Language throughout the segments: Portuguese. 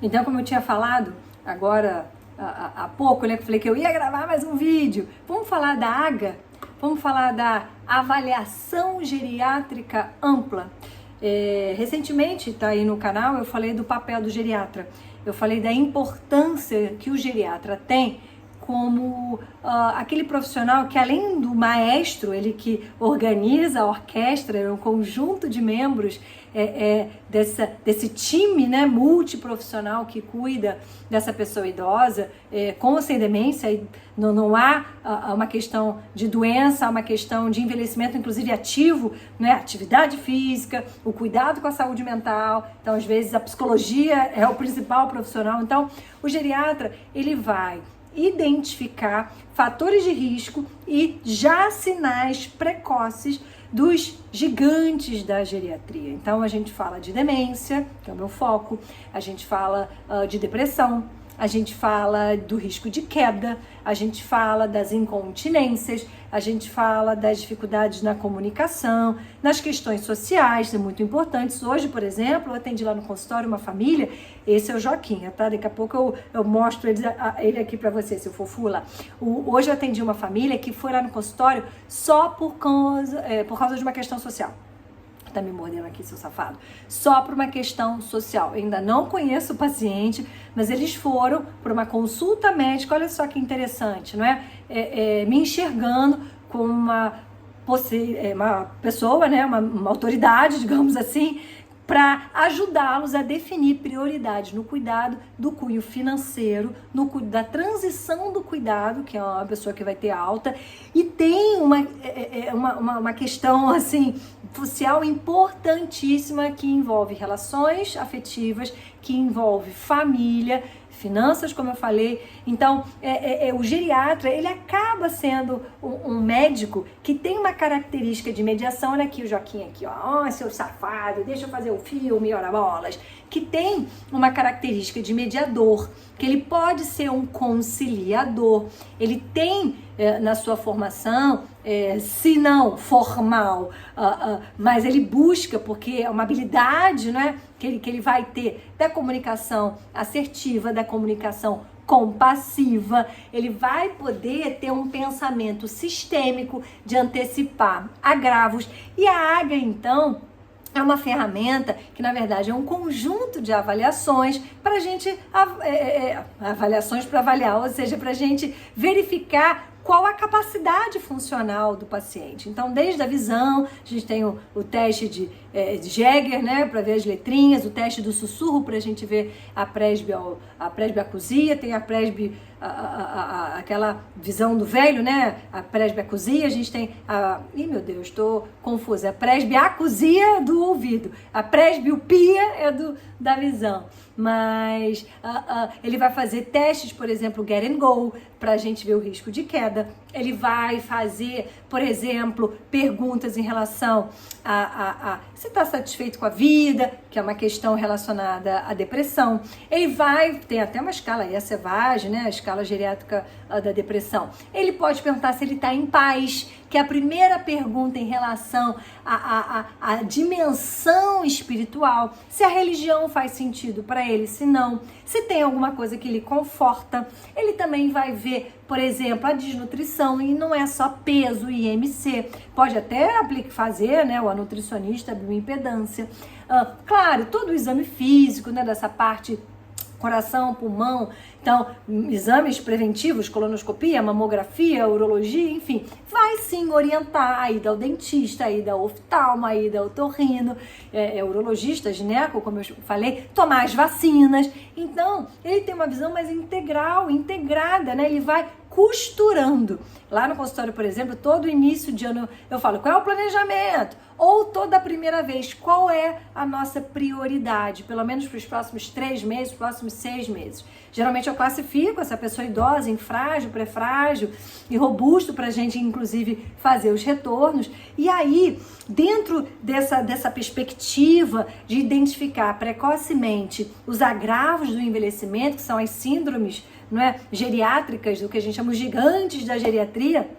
Então, como eu tinha falado agora há pouco, né, que eu falei que eu ia gravar mais um vídeo, vamos falar da AGA, vamos falar da avaliação geriátrica ampla. Recentemente, tá aí no canal, eu falei do papel do geriatra, eu falei da importância que o geriatra tem como aquele profissional que, além do maestro, ele que organiza a orquestra, é um conjunto de membros desse time, né, multiprofissional que cuida dessa pessoa idosa, com ou sem demência. Não há uma questão de doença, há uma questão de envelhecimento, inclusive ativo, né, atividade física, o cuidado com a saúde mental. Então, às vezes, a psicologia é o principal profissional. Então, o geriatra, ele vai identificar fatores de risco e já sinais precoces dos gigantes da geriatria. Então a gente fala de demência, que é o meu foco, a gente fala de depressão, a gente fala do risco de queda, a gente fala das incontinências, a gente fala das dificuldades na comunicação, nas questões sociais, são muito importantes. Hoje, por exemplo, eu atendi lá no consultório uma família, esse é o Joquinha, tá? Daqui a pouco eu mostro ele aqui pra você, seu fofula. Hoje eu atendi uma família que foi lá no consultório só por causa de uma questão social. Tá me mordendo aqui, seu safado. Só por uma questão social. Eu ainda não conheço o paciente, mas eles foram por uma consulta médica. Olha só que interessante, não é? Me enxergando como uma pessoa, né? Uma autoridade, digamos assim, para ajudá-los a definir prioridades no cuidado do cunho financeiro, da transição do cuidado, que é uma pessoa que vai ter alta, e tem uma questão assim social importantíssima que envolve relações afetivas, que envolve família, finanças, como eu falei. Então, o geriatra, ele acaba sendo um médico que tem uma característica de mediação. Olha aqui o Joaquim aqui, ó, seu safado, deixa eu fazer o filme, ora bolas, que tem uma característica de mediador, que ele pode ser um conciliador, ele tem na sua formação, se não formal, mas ele busca, porque é uma habilidade, né, que ele vai ter da comunicação assertiva, da comunicação compassiva. Ele vai poder ter um pensamento sistêmico de antecipar agravos. E a AGA, então, é uma ferramenta que, na verdade, é um conjunto de avaliações para a gente, avaliações para avaliar, ou seja, para a gente verificar qual a capacidade funcional do paciente. Então, desde a visão, a gente tem o teste de Jäger, né, para ver as letrinhas, o teste do sussurro para a gente ver a presbiacusia, tem a aquela visão do velho, né, a presbiacusia, a gente tem ih, meu Deus, estou confusa, a presbiacusia do ouvido, a presbiopia é da visão, mas ele vai fazer testes, por exemplo, get and go, para a gente ver o risco de queda. Ele vai fazer, por exemplo, perguntas em relação a se está satisfeito com a vida, que é uma questão relacionada à depressão. Ele vai ter até uma escala, a Sevage, né, a escala geriátrica da depressão. Ele pode perguntar se ele está em paz, que é a primeira pergunta em relação à dimensão espiritual, se a religião faz sentido para ele, se não, se tem alguma coisa que lhe conforta. Ele também vai ver, por exemplo, a desnutrição, e não é só peso e IMC, pode até fazer, né, a nutricionista, a bioimpedância. Claro, todo o exame físico, né, dessa parte coração, pulmão, então, exames preventivos, colonoscopia, mamografia, urologia, enfim, vai sim orientar a ida ao dentista, a ida ao oftalmo, a ida ao otorrino, urologista, gineco, como eu falei, tomar as vacinas. Então, ele tem uma visão mais integral, integrada, né? Ele vai costurando. Lá no consultório, por exemplo, todo início de ano eu falo, qual é o planejamento? Ou toda primeira vez, qual é a nossa prioridade? Pelo menos para os próximos 3 meses, próximos 6 meses. Geralmente eu classifico essa pessoa idosa em frágil, pré-frágil e robusto para a gente, inclusive, fazer os retornos. E aí, dentro dessa perspectiva de identificar precocemente os agravos do envelhecimento, que são as síndromes, não é, geriátricas, do que a gente chama os gigantes da geriatria.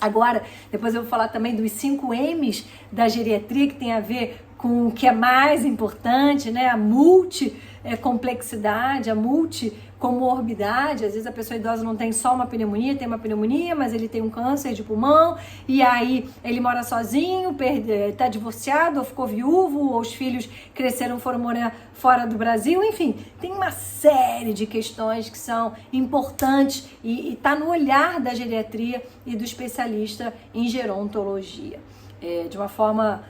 Agora, depois eu vou falar também dos 5 M's da geriatria, que tem a ver com o que é mais importante, né? A multicomplexidade, a multicomorbidade. Às vezes a pessoa idosa não tem só uma pneumonia, tem uma pneumonia, mas ele tem um câncer de pulmão, e aí ele mora sozinho, está divorciado, ou ficou viúvo, ou os filhos cresceram, foram morar fora do Brasil, enfim, tem uma série de questões que são importantes e está no olhar da geriatria e do especialista em gerontologia. De uma forma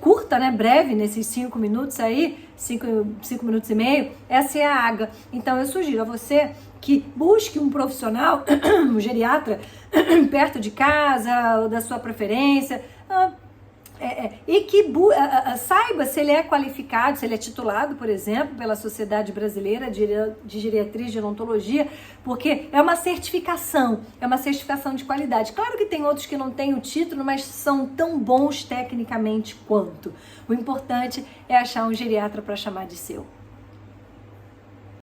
curta, né, breve, nesses 5 minutos aí, 5 minutos e meio, essa é a AGA. Então eu sugiro a você que busque um profissional, um geriatra, perto de casa, ou da sua preferência, e que saiba se ele é qualificado, se ele é titulado, por exemplo, pela Sociedade Brasileira de Geriatria e Gerontologia, porque é uma certificação de qualidade. Claro que tem outros que não têm o título, mas são tão bons tecnicamente quanto. O importante é achar um geriatra para chamar de seu.